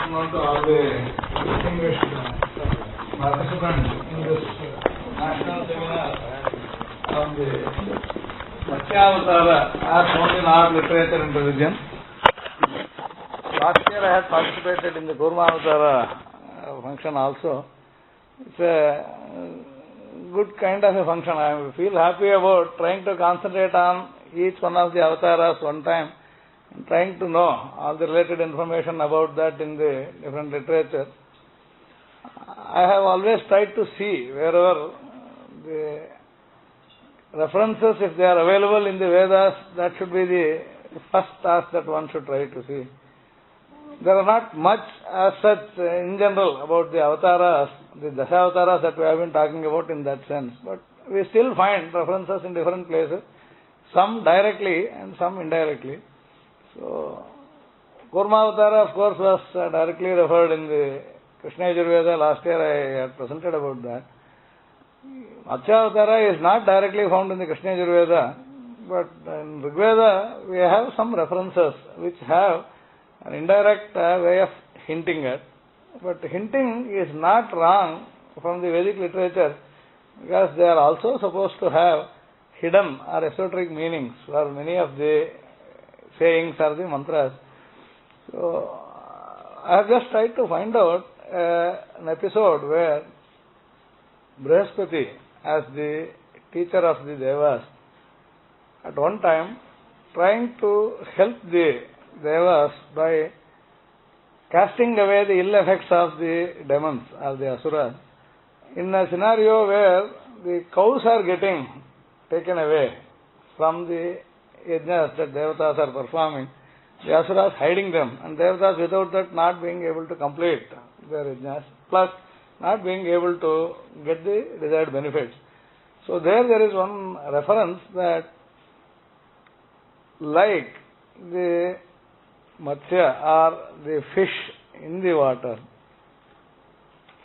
afternoon to all the distinguished participants in this national seminar on the Matsya Avatara found in art, literature and religion. Last year I had participated in the Kurma Avatara function also. It's a good kind of a function. I feel happy about trying to concentrate on each one of the avatars one time and trying to know all the related information about that in the different literature. I have always tried to see wherever the references, if they are available in the Vedas, that should be the first task that one should try to see. There are not much as such in general about the avatars, the Dashavataras that we have been talking about in that sense. But we still find references in different places, some directly and some indirectly. So, Kurma Avatara, of course, was directly referred in the Krishna Yajurveda. Last year I had presented about that. Matsya Avatara is not directly found in the Krishna Yajurveda, but in Rigveda we have some references which have an indirect way of hinting at. But hinting is not wrong from the Vedic literature, because they are also supposed to have hidden or esoteric meanings for many of the sayings or the mantras. So, I have just tried to find out an episode where Brihaspati, as the teacher of the Devas, at one time trying to help the Devas by casting away the ill effects of the demons or the asuras, in a scenario where the cows are getting taken away from the yajnas that devatas are performing, the asuras hiding them, and devatas without that not being able to complete their yajnas, plus not being able to get the desired benefits. So there is one reference that like the Matsya or the fish in the water,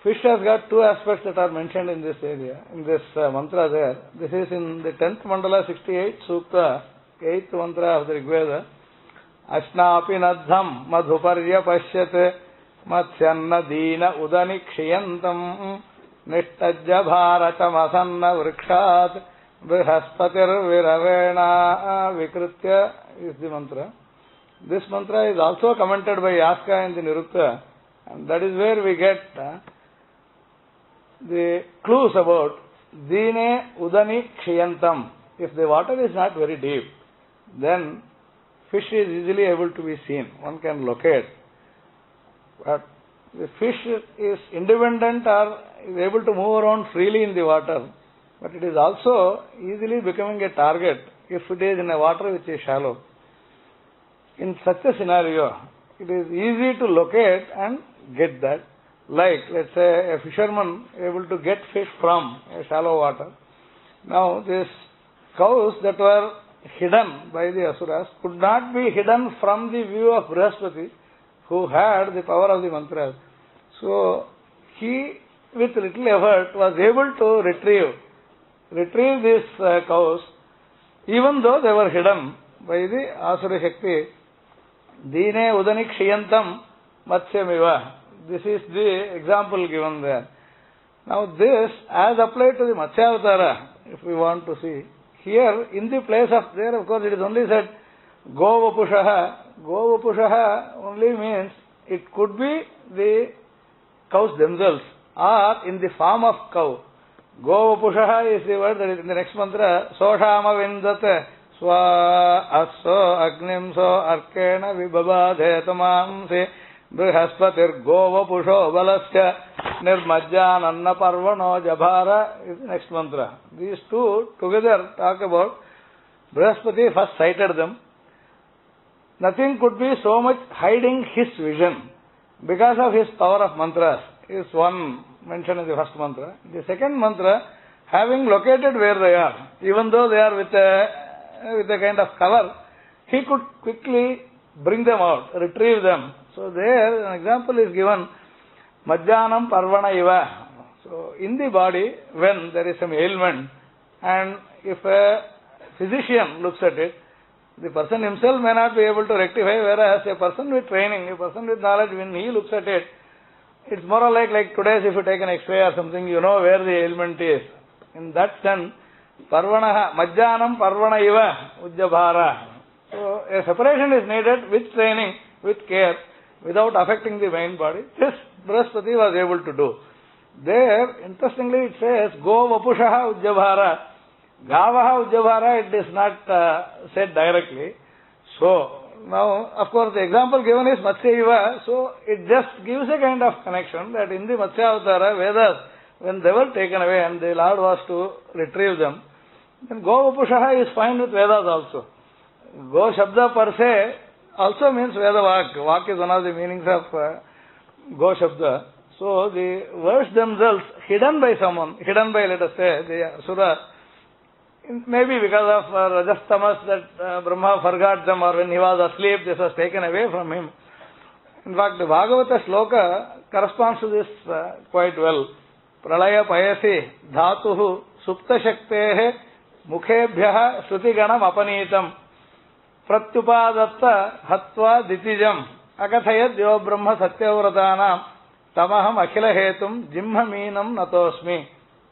fish has got two aspects that are mentioned in this area, in this mantra there. This is in the 10th mandala, 68 sukta, 8th mantra of the Rigveda. Ashnapi nadham madhuparya pashyate matsyanna dina udani kshiyantam nishtajya bharachamasanna vrikshat brihaspatir viravena vikritya is the mantra. This mantra is also commented by Yaska in the Nirukta, and that is where we get the clues about Dine Udani Kshiyantam. If the water is not very deep, then fish is easily able to be seen. One can locate. But the fish is independent or is able to move around freely in the water, but it is also easily becoming a target if it is in a water which is shallow. In such a scenario, it is easy to locate and get that. Like, let's say, a fisherman able to get fish from a shallow water. Now, these cows that were hidden by the asuras could not be hidden from the view of Brihaspati, who had the power of the mantras. So, he, with little effort, was able to retrieve these cows, even though they were hidden by the Asura Shakti. Dine udani kshiyantam matsyamiva. This is the example given there. Now this, as applied to the Matsya Avatara, if we want to see, here in the place of there, of course, it is only said Govapushaha. Govapushaha only means it could be the cows themselves or in the form of cow. Govapushaha is the word that is in the next mantra. Soshama vindate Swa asso agnim so arkena vibhavadhe tamanse brihaspatir govapusho balasya nirmajjananna parvano jabhara is the next mantra. These two together talk about Brihaspati first cited them. Nothing could be so much hiding his vision because of his power of mantras is one mentioned in the first mantra. The second mantra, having located where they are, even though they are with a kind of cover, he could quickly bring them out, retrieve them. So there an example is given, Majjanam Parvana Iva. So in the body, when there is some ailment, and if a physician looks at it, The person himself may not be able to rectify, whereas a person with training, a person with knowledge, when he looks at it, it's more like today's if you take an X-ray or something, you know where the ailment is. In that sense, Parvanaha, Majjanam Parvana Iva Ujjabhara. So a separation is needed with training, with care, without affecting the main body. This Brihaspati was able to do. There, interestingly, it says, Go Vapushaha Ujjabhara. Gavaha Ujjabhara, it is not said directly. So, now, of course, the example given is Matsya Iva, so it just gives a kind of connection that in the Matsya Avatara, Vedas, when they were taken away and the Lord was to retrieve them, then Go Vapushaha is fine with Vedas also. Go Shabda per se also means Veda Vak. Vak is one of the meanings of Go Shabda. So the words themselves, hidden by someone, hidden by, let us say, the Asura, maybe because of Rajastamas that Brahma forgot them, or when he was asleep, this was taken away from him. In fact, the Bhagavata Shloka corresponds to this quite well. Pralaya Payasi Dhatuhu Supta Shaktehe Mukhebhyaha Shruti-ganam Apanitam Pratyupadatta Hatva Ditijam Akathayad Yo Brahma Satyavratanam Tamaham Akhila Hetum Jimha Meenam Natosmi.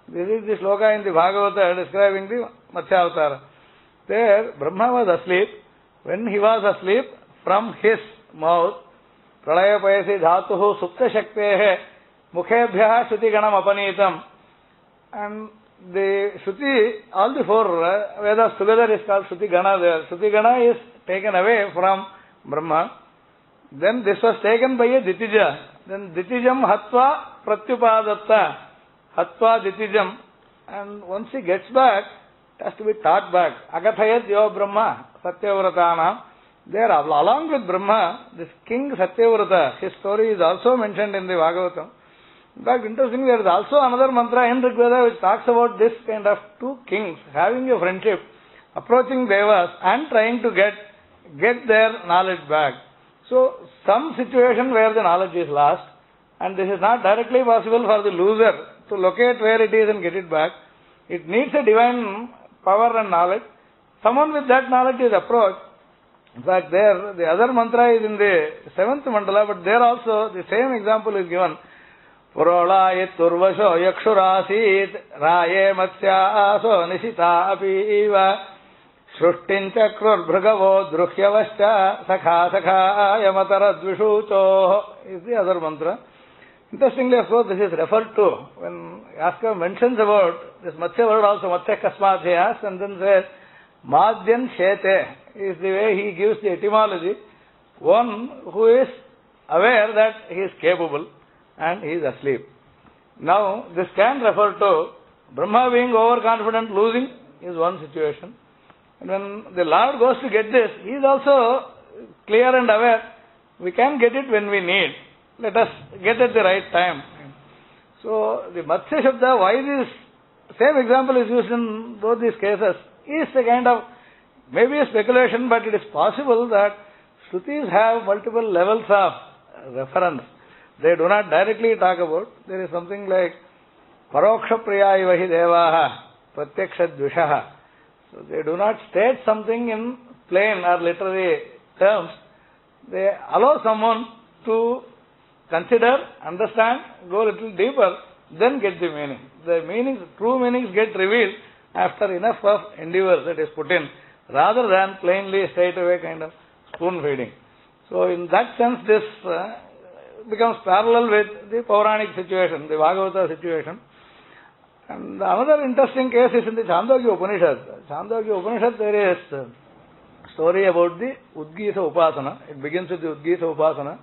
This is the shloka in the Bhagavata describing the Matsya Avatara. There, Brahma was asleep. When he was asleep, from his mouth, Pralaya Payasi Dhatuhu Supta Shaktehe Mukhebhyaha Shruti-ganam Apanitam. And the Shruti, all the four Vedas together is called Shruti-gana there. Shruti-gana is taken away from Brahma. Then this was taken by a Ditija. Then Ditijam Hatva Pratyupadatta. Hatva Ditijam. And once he gets back, it has to be taught back. Agathayat Yo Brahma Satyavratana. There, along with Brahma, this king Satyavrata, his story is also mentioned in the Bhagavatam. In fact, interestingly, there is also another mantra in Rigveda which talks about this kind of two kings having a friendship, approaching Devas and trying to get their knowledge back. So, some situation where the knowledge is lost, and this is not directly possible for the loser to locate where it is and get it back. It needs a divine power and knowledge. Someone with that knowledge is approached. In fact, there, the other mantra is in the 7th mandala, but there also the same example is given. Purolaya turvasho yakshurasit raye matsya aso nishita api iva shrustin chakrur bhragavo druhyavascha sakha sakha yamatara dvishucho is the other mantra. Interestingly, of course, this is referred to when Yaska mentions about this Matsya word also, Matsya Kasmat he asks, and then says, Madhyan Shete is the way he gives the etymology. One who is aware that he is capable and he is asleep. Now, this can refer to Brahma being overconfident, losing is one situation. And when the Lord goes to get this, he is also clear and aware. We can get it when we need. Let us get at the right time. So, the Matsya Shabda, why this same example is used in both these cases, is a kind of, maybe a speculation, but it is possible that Shrutis have multiple levels of reference. They do not directly talk about. There is something like Paroksha Priya Ivahi Devaha Pratyaksha Dvishaha. So, they do not state something in plain or literary terms. They allow someone to consider, understand, go a little deeper, then get the meaning. The meanings, true meanings get revealed after enough of endeavor that is put in, rather than plainly straight away kind of spoon feeding. So in that sense, this becomes parallel with the Puranic situation, the Bhagavata situation. And another interesting case is in the Chandogya Upanishad. Chandogya Upanishad, there is a story about the Udgita Upasana. It begins with the Udgita Upasana.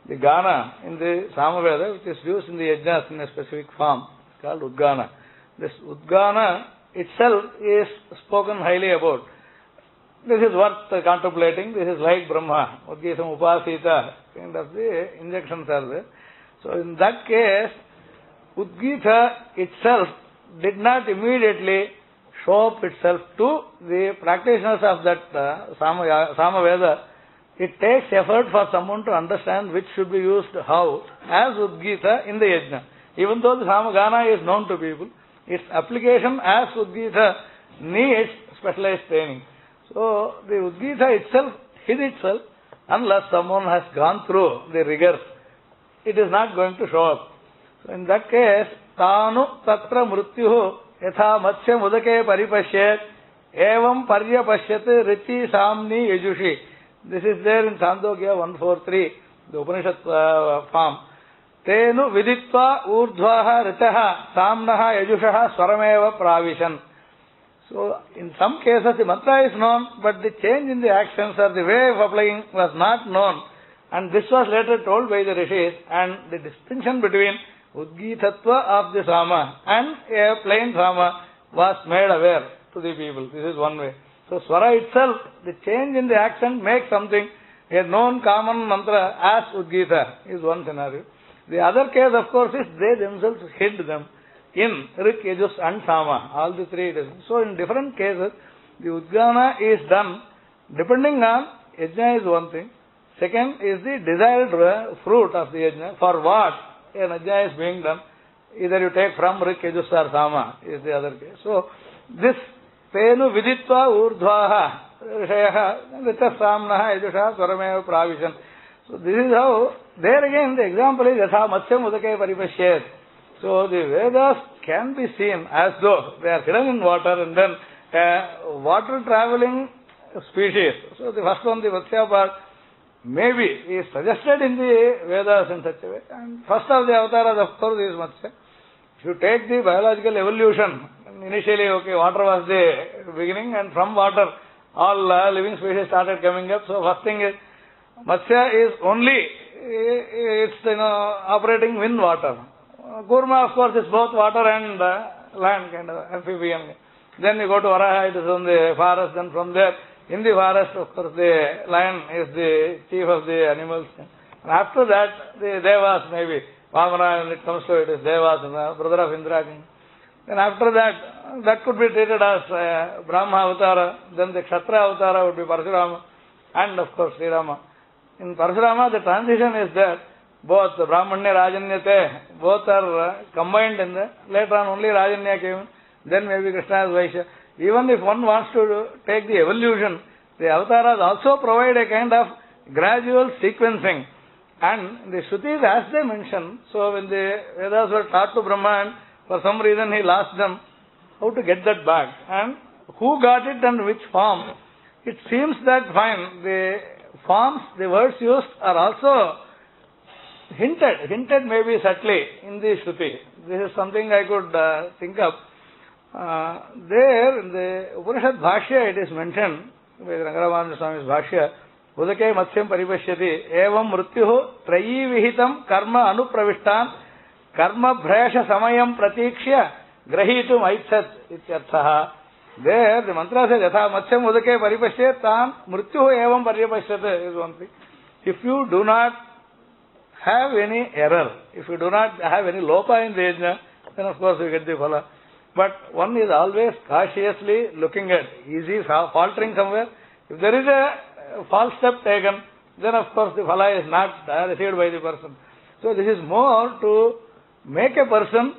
The Gana in the Samaveda, which is used in the Yajnas in a specific form, it's called Udgana. This Udgana itself is spoken highly about. This is worth contemplating. This is like Brahma. Udgitam Upasita, kind of the injections are there. So in that case, Udgita itself did not immediately show up itself to the practitioners of that Samaveda. It takes effort for someone to understand which should be used how as Udgita in the Yajna. Even though the Samagana is known to people, its application as Udgita needs specialized training. So the Udgita itself hid itself unless someone has gone through the rigors. It is not going to show up. So in that case, Tanu Tatra Mrityuhu Yatha Matsya Mudake Paripashyat Evam Paryapashyat Richi Samni Yajushi. This is there in Chandogya 143, the Upanishad form. Tenu Viditva Urdhvaha Ritaha Samnaha Yajushaha Swarameva Pravishan. So, in some cases the mantra is known, but the change in the actions or the way of applying was not known. And this was later told by the rishis, and the distinction between Udgitatva of the Sama and a plain Sama was made aware to the people. This is one way. So, Swara itself, the change in the accent makes something, a known common mantra as Udgita is one scenario. The other case, of course, is they themselves hid them in Rik, Yajus and Sama, all the three. So in different cases, the Udgana is done depending on Yajna is one thing. Second is the desired fruit of the Yajna. For what an Yajna is being done. Either you take from Rik, Yajus or Sama is the other case. So this Tenu Viditva Urdhvaha Rishayaha Rita Samnaha Yajusha Swarameva Pravishan. So this is how, there again the example is Yatha Matsya Mudake Paripashyat. So the Vedas can be seen as though they are hidden in water and then water traveling species. So the first one, the Matsya part, maybe is suggested in the Vedas in such a way. And first of the avatars, of course, is Matsya. If you take the biological evolution, initially, okay, water was the beginning, and from water, all living species started coming up. So first thing is, Matsya is only, it's operating in water. Kurma, of course, is both water and land, kind of amphibian. Then you go to Varaha, it is on the forest, then from there, in the forest, of course, the lion is the chief of the animals. And after that, the Devas, maybe, Vamana, when it comes to it, is Devas, brother of Indra. Then after that, that could be treated as Brahma Avatara, then the Kshatriya Avatara would be Parashurama, and of course, Sri Rama. In Parashurama, the transition is there. Both Brahmanya, Rajanyate, both are combined in there. Later on, only Rajanya came. Then maybe Krishna is Vaishya. Even if one wants to take the evolution, the avatars also provide a kind of gradual sequencing. And the Shrutis, as they mention, so when the Vedas were taught to Brahma and for some reason he lost them, how to get that back? And who got it and which form? It seems that fine, the forms, the words used are also hinted maybe subtly in the Shruti. This is something I could think of. There in the Upanishad Bhashya it is mentioned, by Rangaramanujachar Swami's Bhashya, Udake Matsyam Paripashyati, Evam Mrityuhu Trayi Vihitam Karma Anupravishtan Karma Bhrasha Samayam Pratikshya Grahitum Aichat Ityarthaha. There the mantra says, Yatha Matsyam Udake Paripashyat Tam Mrityuhu Evam Paripashyate is one thing. If you do not have any error, if you do not have any lopa in the yajna, then of course you get the phala. But one is always cautiously looking at, is he faltering somewhere? If there is a false step taken, then of course the phala is not received by the person. So this is more to make a person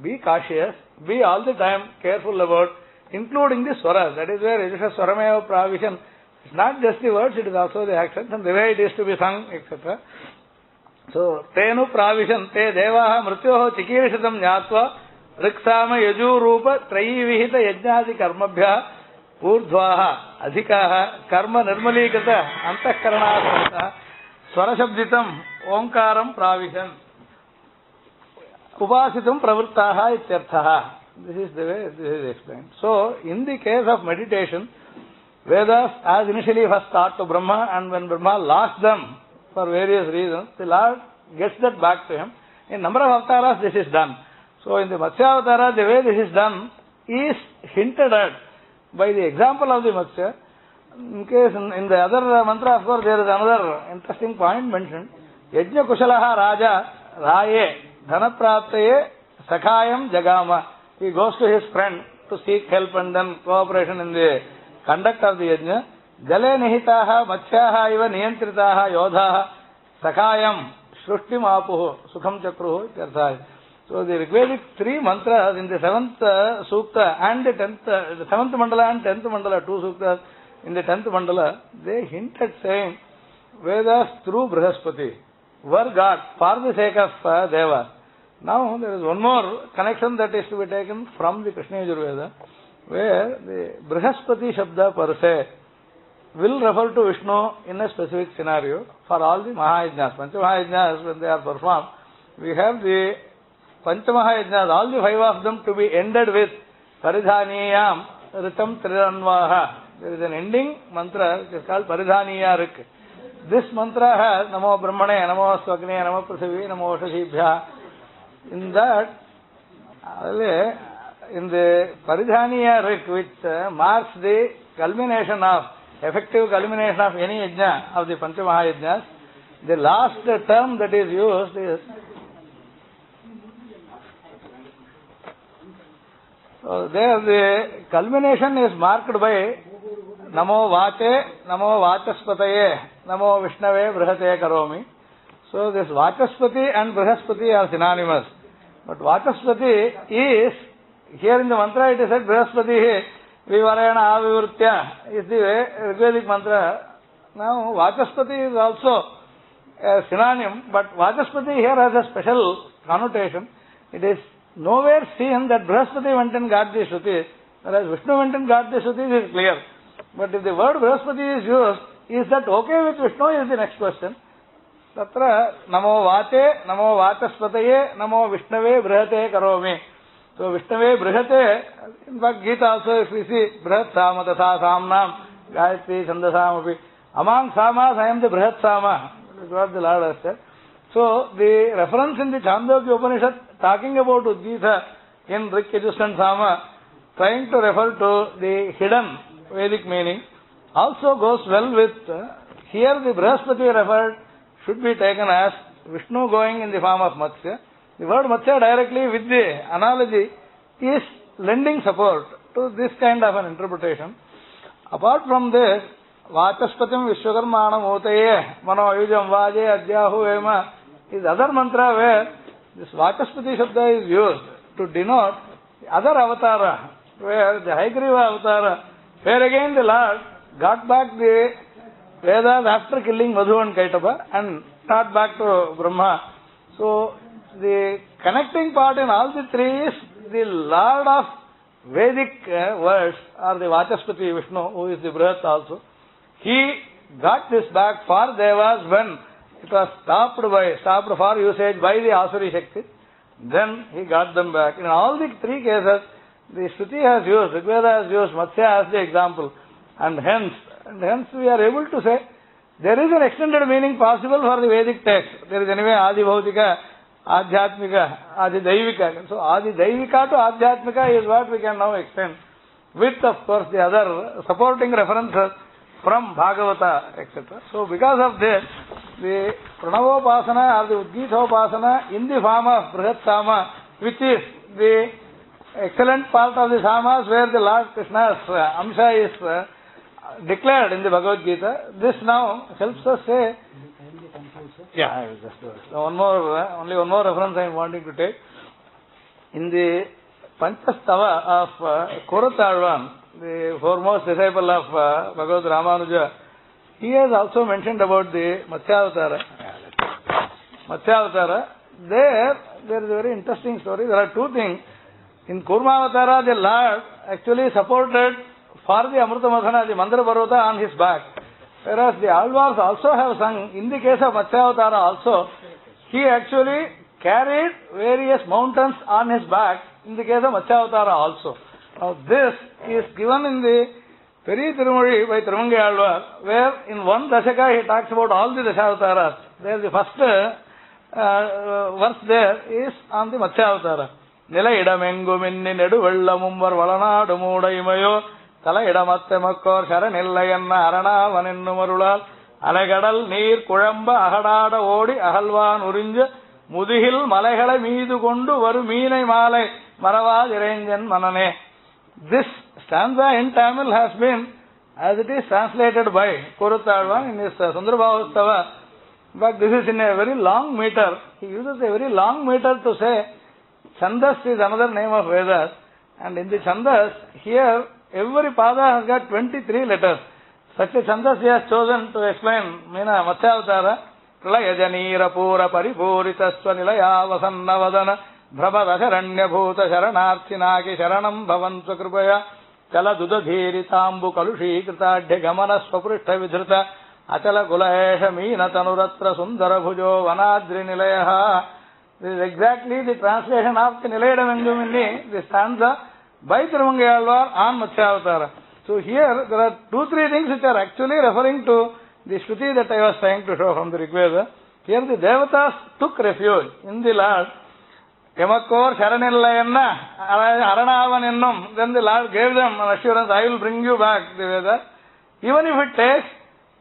be cautious, be all the time careful about, including the swaras. That is where Yajusha Swarameva Pravishan. It's not just the words, it is also the actions and the way it is to be sung, etc. So, Tenu Pravishan, Te Devaha Mrityoho Chikirishatam Nyatva Riksama Yaju Rupa Trayi Vihita Yajnadi Karmabhya Urdhvaha Adhikaha Karma Nirmalikata Antakaranasanta Swarashabditam Omkaram Pravishan Upasitam Pravrittaha Ityarthaha. This is the way this is explained. So, in the case of meditation, Vedas, as initially was taught to Brahma, and when Brahma lost them for various reasons, the Lord gets that back to him. In number of avatars, this is done. So, in the Matsya Avatara, the way this is done is hinted at by the example of the Matsya. In case, in the other mantra, of course, there is another interesting point mentioned. Yajna Kushalaha Raja Raye Dhanapraptaye Sakhayam Jagama. He goes to his friend to seek help and then cooperation in the conduct of the yajna. Jale nihitaha matsyaha iva niyantritaha yodhaha sakayam shrushtim apuhu sukham chakruhu ityarthaha. So the Rigvedic three mantras in the 7th sukta and the 10th, the 7th mandala and 10th mandala, two suktas, in the 10th mandala, they hint at saying Vedas through Brihaspati were got for the sake of Devas. Now there is one more connection that is to be taken from the Krishna Yajurveda, where the Brihaspati Shabda per se will refer to Vishnu in a specific scenario for all the Mahayajnas. Panchamahayajnas, when they are performed, we have the Panchamahayajnas, all the 5 of them to be ended with Paridhaniyam Ritam Triranvaha. There is an ending mantra which is called Paridhaniya Rik. This mantra has Namo Brahmane, Namo Swagni, Namo Prasivi, Namo Shashibhya. In that, in the Paridhaniya Rik, which marks the culmination of, effective culmination of any yajna of the Panchamahayajnas, the last term that is used is so there the culmination is marked by Namo Vache, Namo Vachaspataye, Namo Vishnave Brihate Karomi. So this Vachaspati and Brihaspati are synonymous. But Vachaspati is, here in the mantra it is said Brihaspati Vivarena Avivurtya is the Rigvedic mantra. Now Vachaspati is also a synonym, but Vachaspati here has a special connotation. It is nowhere seen that Brihaspati went and got the Shrutis, whereas Vishnu went and got the Shrutis is clear. But if the word Brihaspati is used, is that okay with Vishnu is the next question. Tatra Namo Vache, Namo Vachaspataye, Namo Vishnave Brihate Karomi. So Vishnave Brihate, in fact Gita also if we see Brihat Sama Tatha Samnam, Gayatri Chandasamapi. Among Samas I am the Brihat Sama. That is what the Lord has said. So the reference in the Chandogya Upanishad talking about Udgita in Rik, Yajus and Sama, trying to refer to the hidden Vedic meaning, also goes well with, here the Brihaspati referred should be taken as Vishnu going in the form of Matsya. The word Matsya directly with the analogy is lending support to this kind of an interpretation. Apart from this, Vachaspatim Vishwakarmanam Otaye Mano Yujam Vaje Adyahu Ema is other mantra where this Vachaspati Shabda is used to denote the other avatara, where the Haigriva avatara, where again the Lord got back the Vedas after killing Madhu and Kaitaba and taught back to Brahma. So the connecting part in all the three is the Lord of Vedic words, or the Vachaspati Vishnu, who is the Brihat also. He got this back for Devas when it was stopped for usage by the Asuri Shakti. Then he got them back. In all the three cases, the Shruti has used, Rigveda has used Matsya as the example. And hence we are able to say there is an extended meaning possible for the Vedic text. There is anyway Adi Bhautika, Adhyatmika, Adi Daivika. So Adi Daivika to Adhyatmika is what we can now extend. With of course the other supporting references from Bhagavata, etc. So because of this, the Pranavopasana or the Udgitopasana in the form of Brihat Sama, which is the excellent part of the Samas where the Lord Krishna's Amsha is declared in the Bhagavad Gita, this now helps us say, yeah, I will just do it. So only one more reference I am wanting to take. In the Panchastava of Koratalvan, the foremost disciple of Bhagavad Ramanuja, he has also mentioned about the Matsya Avatara. Matsya Avatara, there is a very interesting story. There are two things. In Kurma Avatara, the Lord actually supported for the Amrita Madhana, the Mandara Parvata on his back. Whereas the Alvars also have sung, in the case of Matsya Avatara also, he actually carried various mountains on his back in the case of Matsya Avatara also. Now this is given in the Peri Tirumuri by Tirumangai Alvar, where in one Dashaka he talks about all the Dashavataras. There the first verse there is on the Matsya Avatara. Nila idamengu minni nedu vellamumvar valanadu moodaimayo tala idamatte makkor sharanillayana arana vanennu marulal alagadal neer kuzhamba ahadada odi ahalvan urinja mudihil malaigala meedu kondu varu meenai maalai maravaadirenjan manane. This stanza in Tamil has been, as it is translated by Koratalvan in his Sundarabhavastava. In fact, this is in a very long meter. He uses a very long meter to say Chandas is another name of Vedas. And in the Chandas, here every pada has got 23 letters. such a chandas he has chosen to explain Matsya Avatara. Pralaya janira pura paripuritasva nilaya vasanna vadana Brahmadasharanya bhuta sharanarthinaki sharanam bhavantu kripaya Chala dudadhiri tambu kalushi kritadhya gamana swaprishtha vidhrita Achala kulaesha meena tanuratra sundara bhujo vanadri nilayaha. This is exactly the translation of the Nilayada Venjumini, the stanza by Tirumangayalvar on Matsya Avatara. So here there are 2-3 things which are actually referring to the Shruti that I was trying to show from the Rigveda. Here the Devatas took refuge in the Lord. Yamakor Sharanillayana Aranavanennum. Then the Lord gave them an assurance, I will bring you back, the Veda. Even if it takes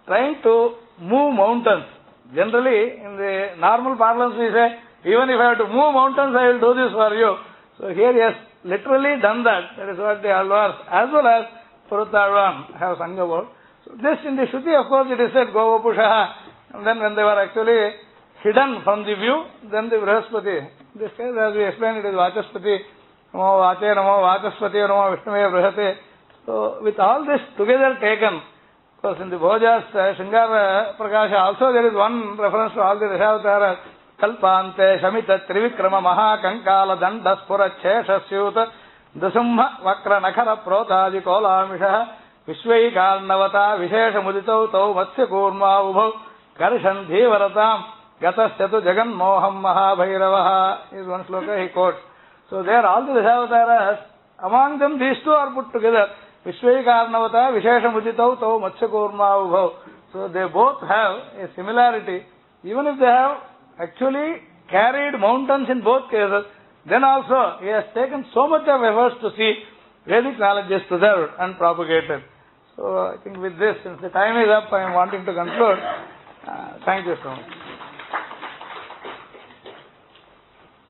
trying to move mountains. Generally, in the normal parlance we say, even if I have to move mountains, I will do this for you. So here he has literally done that. That is what the Alvars as well as Puruttarvan have sung about. So this in the Shruti, of course, it is said, Govapushaha. And then when they were actually hidden from the view, then the Brihaspati. In this case, as we explained, it is Vachaspati. Namo Vache, Namo Vachaspati, Namo Vishnave Brihate. So with all this together taken, because in the Bhojas, Shringar Prakasha, also there is one reference to all the Dashavataras. Kalpante Shamita Trivikrama Maha Kankala Dandaspura Cheshasyuta Dasumha Vakra Nakara Protaji Kolamisha Vishwai Karnavata Vishesha Mudito Tau Matsya Kurma Ubhav Karishan Dhivaratam Gatasyatu Jagan Moham Maha Bhairavaha is one sloka he quotes. So there all the Dashavataras, among them these two are put together. Vishwai Karnavata Vishesha Mudito Tau Matsya Kurma Ubhav. So they both have a similarity. Even if they have actually carried mountains in both cases, then also he has taken so much of efforts to see Vedic knowledge is preserved and propagated. So I think with this, since the time is up, I am wanting to conclude. Thank you so much.